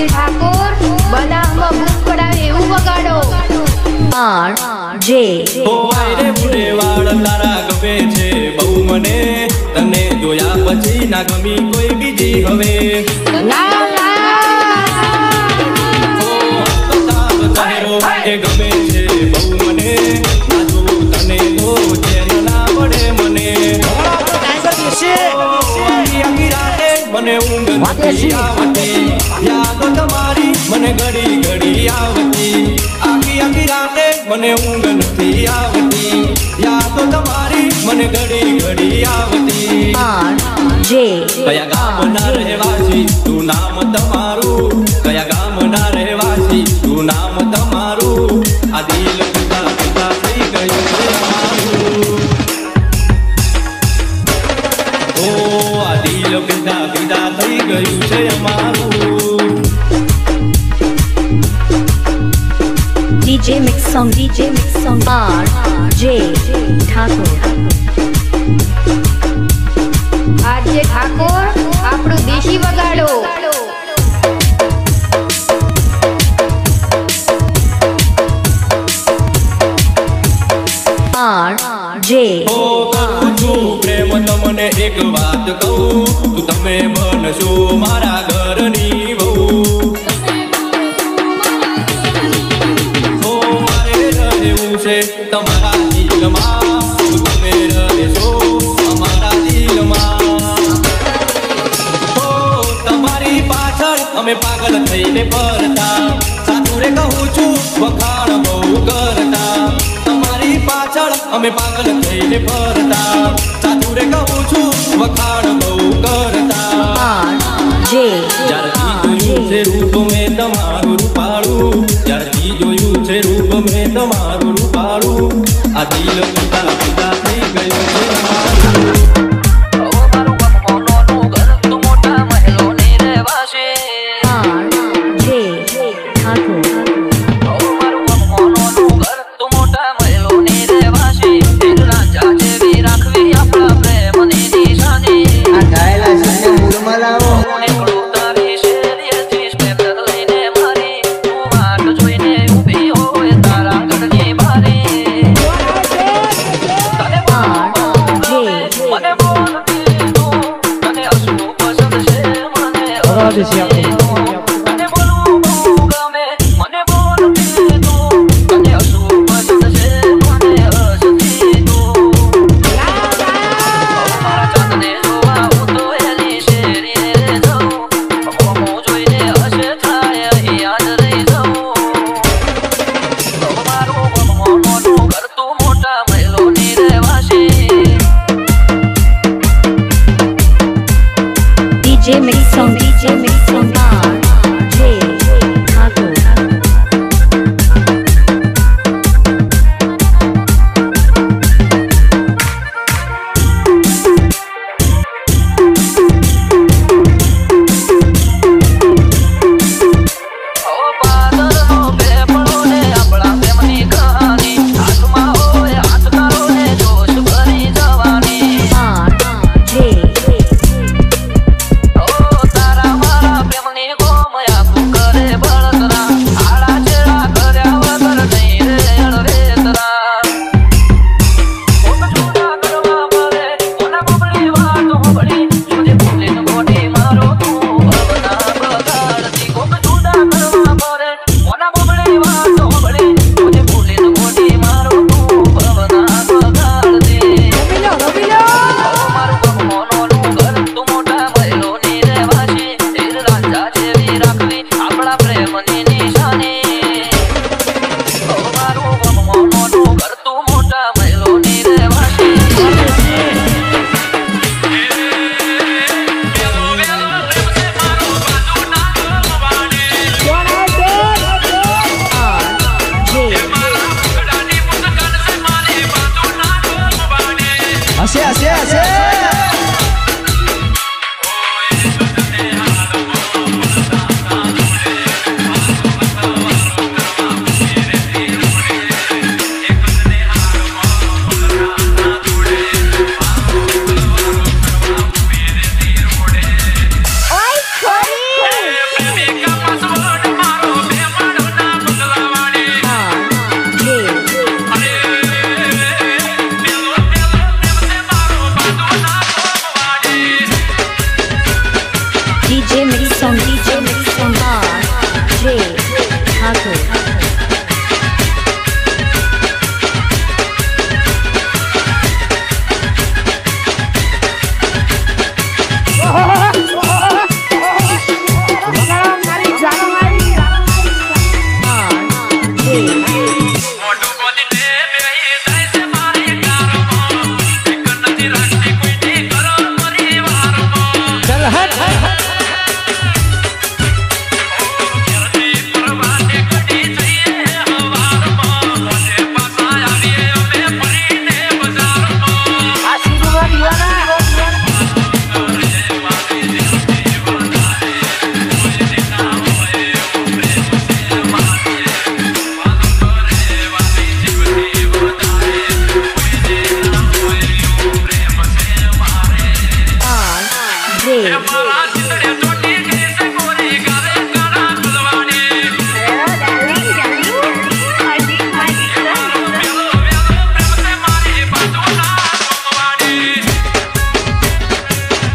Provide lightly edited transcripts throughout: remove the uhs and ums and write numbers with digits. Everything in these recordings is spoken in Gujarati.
આજે ઠાકોર બનાવમાં ભૂખ પડાવે એવું વગાડો. આરજે ઓ વાયરે બુડે વાળ તારા ગમે છે બહુ મને, તને જોયા પછી ના ગમી કોઈ બીજી હવે. એ ગમે છે બહુ મને, આજુ તને તો ચેન ના પડે મને. મને ઊંઘ નથી આવતી, યાદો તમારી મને ઘડી ઘડી આવતી. આખી રાતે મને ઊંઘ નથી આવતી, યાદો તમારી મને ઘડી ઘડી આવતી. આરજે કયા ગામના રહેવાસી તું નામ તમારું, કયા ગામના રહેવાસી તું નામ તમારું. આ દિલ પિતા પિતા થઈ ગયું છે અમારું. ઓ આ દિલ પિતા પિતા થઈ ગયું છે અમારું. DJ Mix Song RJ Thakor. આજે ઠાકોર આપણું દેશી વગાડો. આરજે ઓ કરું છું પ્રેમ તમને એક વાત કહું, તું તમે બનશો મારા ઘરની વહુ. ઓ મારે રહેવું છે તમારા દિલમાં, તમે રહેશો અમારા દિલમાં. ઓ તમારી પાછળ અમે પાગલ થઈને ફરતા, સાચું રે કહું છું વખાણ બહુ કરતા. તમારી પાછળ અમે પાગલ થઈને ફરતા, સાચું રે કહું છું વખાણ બહુ કરતા. આરજે જ્યારથી જોયું છે રૂપ મેં તમારું રૂપાળું, જ્યારથી જોયું છે રૂપ મેં તમારું રૂપાળું. આ દિલ પિતા પિતા થઈ ગયું છે અમારું. RJ Thakor. DJ Mix Song RJ Thakor. તારા મારા પ્રેમની go DJ Mix Song, DJ Mix Song, RJ Thakur.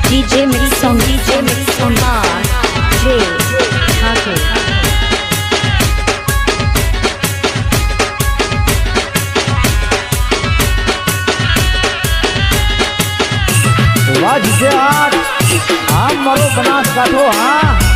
DJ Mix Song, DJ Mix Song, RJ Thakur. वाह जीजे हाँ मारो बनास काटो हाँ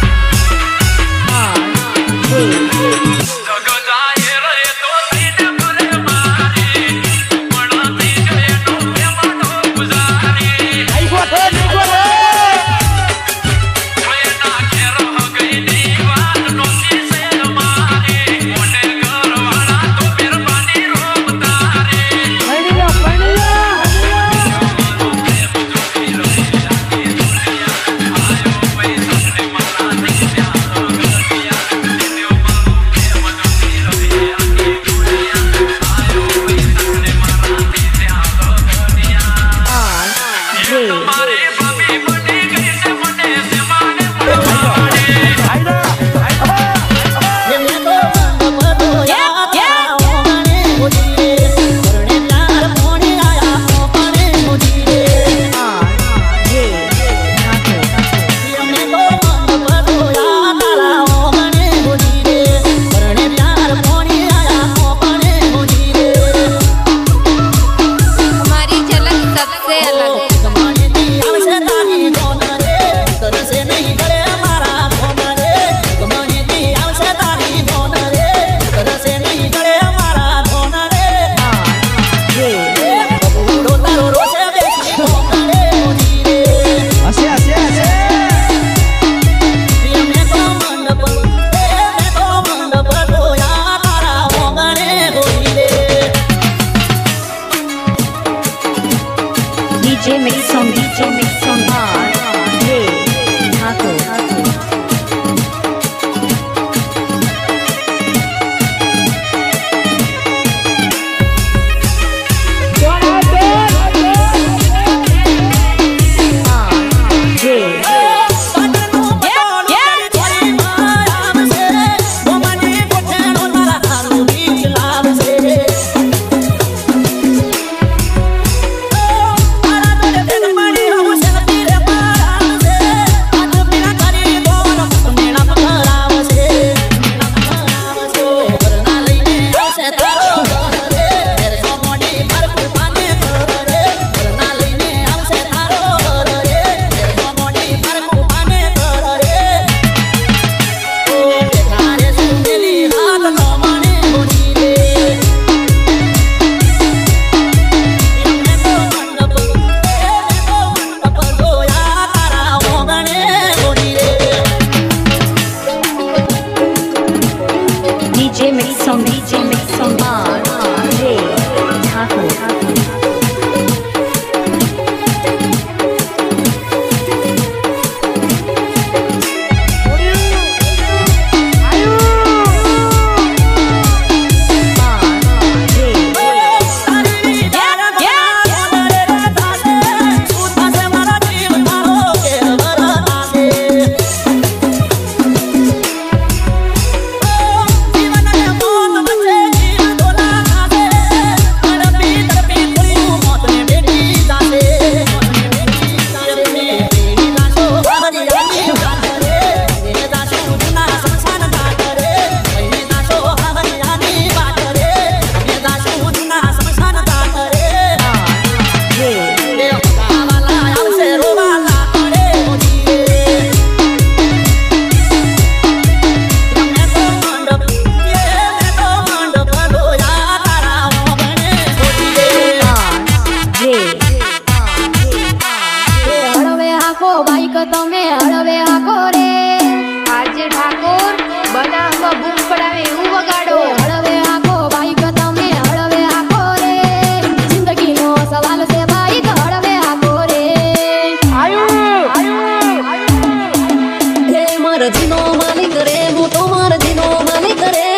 મરજીનો માલિક રે હું તો મરજીનો માલિક રે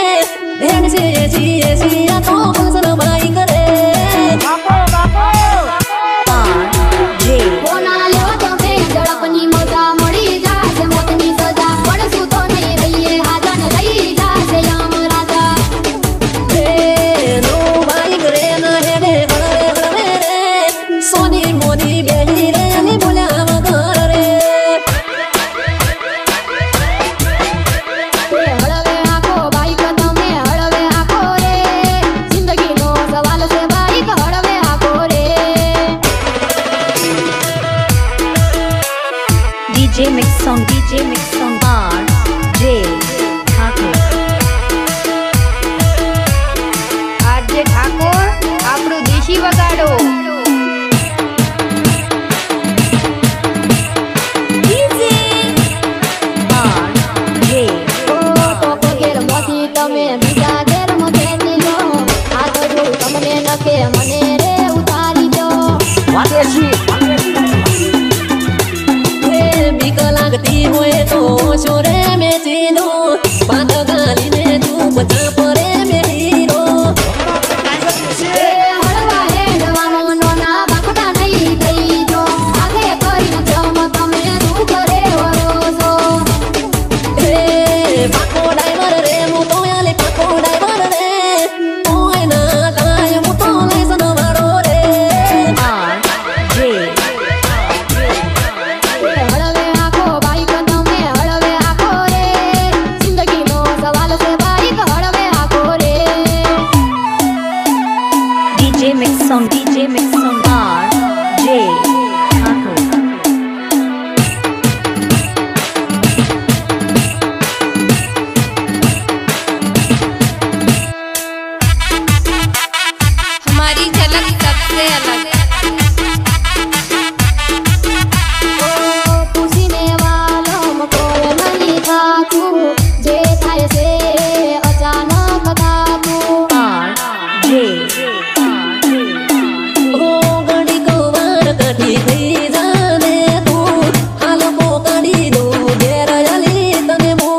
ધ્યાન છે એસી આ તો પલ્સર બાઈક રે કોના લો તમે ઝડપની મજા મળી જાશે મોતની સજા પડશું તો નહીં રહીએ હાજન લઈ જાશે યમ રાજા નો બાઈક રે ના હેડે હળવે રે સોની મોની બેહી રે ને બોલ્યા વગર રે હળવે આખો બાઈક તમે હળવે આખો રે જિંદગીનો સવાલ છે બાઈક હળવે આખો રે DJ Mix Song R.J. Thakur. RJ Thakor આપણું દેશી વગાડો DJ R.J. તો ઘેર મોથી તમે બીજા ઘેર મોથી લો આ તો જો તમને નખે મને રે ઉતારી દો બીક લાગતી હોય તો છોરે મેચી દો પાત ગાલીને તું બચા પરે મે હીરો હળવા હેડવાનો નોના બાકડા નહીં થઈ જો આગે કરીને જમ તમે દુઃખ રે વરોસો પાકો ડાઈવર રે હું તો યાલે પાકો ડાઈવર રે કોઈ ના થાય હું તો લાઈસન વાળો રે R.J. હળવે આખો બાઈક તમે હળવે આખો રે જિંદગીનો સવાલ છે બાઈક હળવે આખો રે DJ Mix Song R.J. Thakur. हमारी झलक सबसे अलग खुशीने वालों कोई नहीं थाकू जे थाय से अचानक थाकू R.J. ઓ ગડી કવાર કઢી થઈ જાને તું હાલ કો કડી દો ઘેર આલી તને મો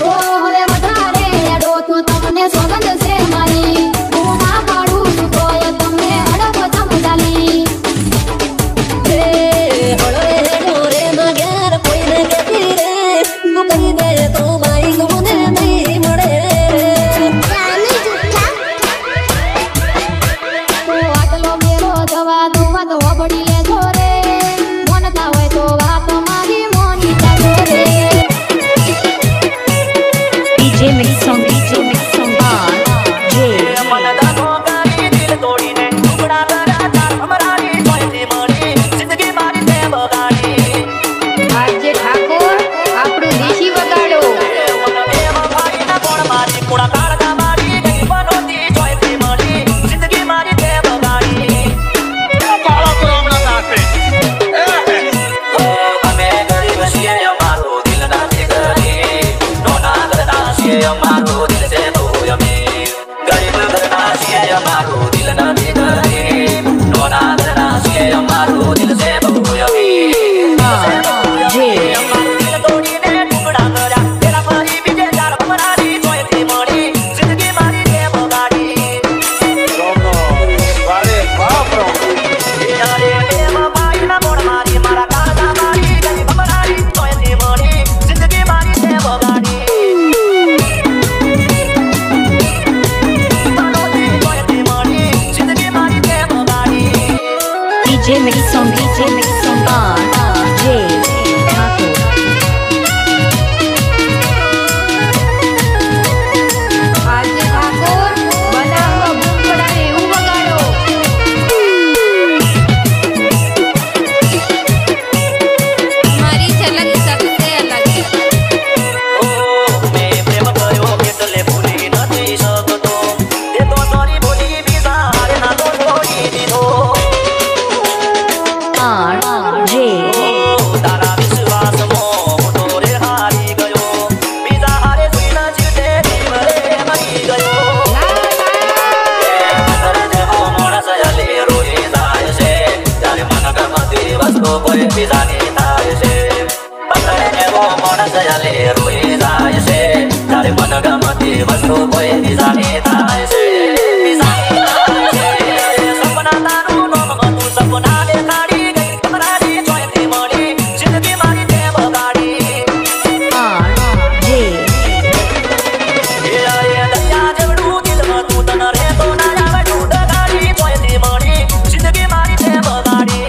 તો હવે વધારે એડો તો તમને સોગંદ છે મારી હું ના પાડું છું તોય તમને અડપ સમજાલી હળવે ઢોરે ના ઘેર કોઈને કેતી રે તું કહી દે તો બાઈક મને નહીં મળે રે તો આટલો મેરો જવા દો વાત વબડી લેજો રે મનતા હોય તો વાત મારી મોની જાજો રે DJ Mix Song R.J. RJ Thakor આપણું દેશી વગાડો દયાલે રોઈ જાય છે તારે મન ગમતી વસ્તુ કોઈ નિજાની થાય છે સપના તારું નામ હતું સપના દેખાડી ગઈ તમારી જોઈતી મળી જિંદગી મારી તે બગાડી દયા જેવડું દિલ હતું તને રે તો ના આવડું ડગાડી જોઈતી મળી જિંદગી મારી તે બગાડી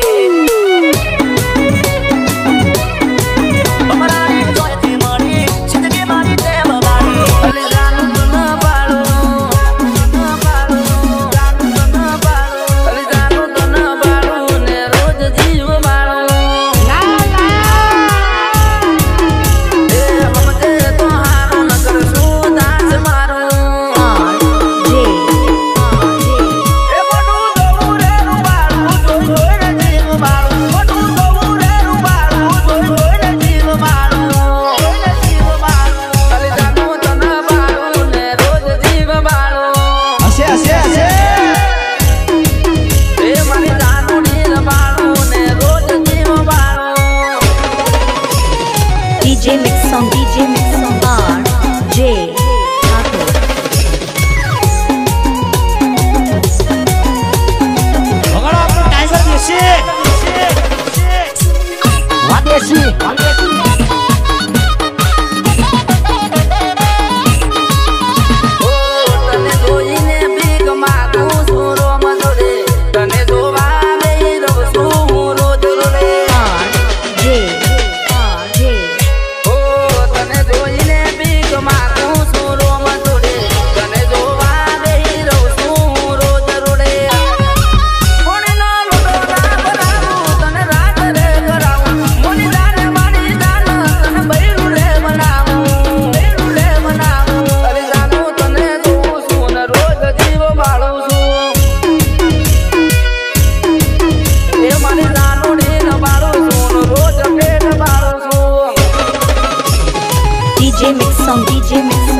DJ Mix on bar J વગાડો આપણો ટાઈગર દેશી વાદેશી DJ Mix on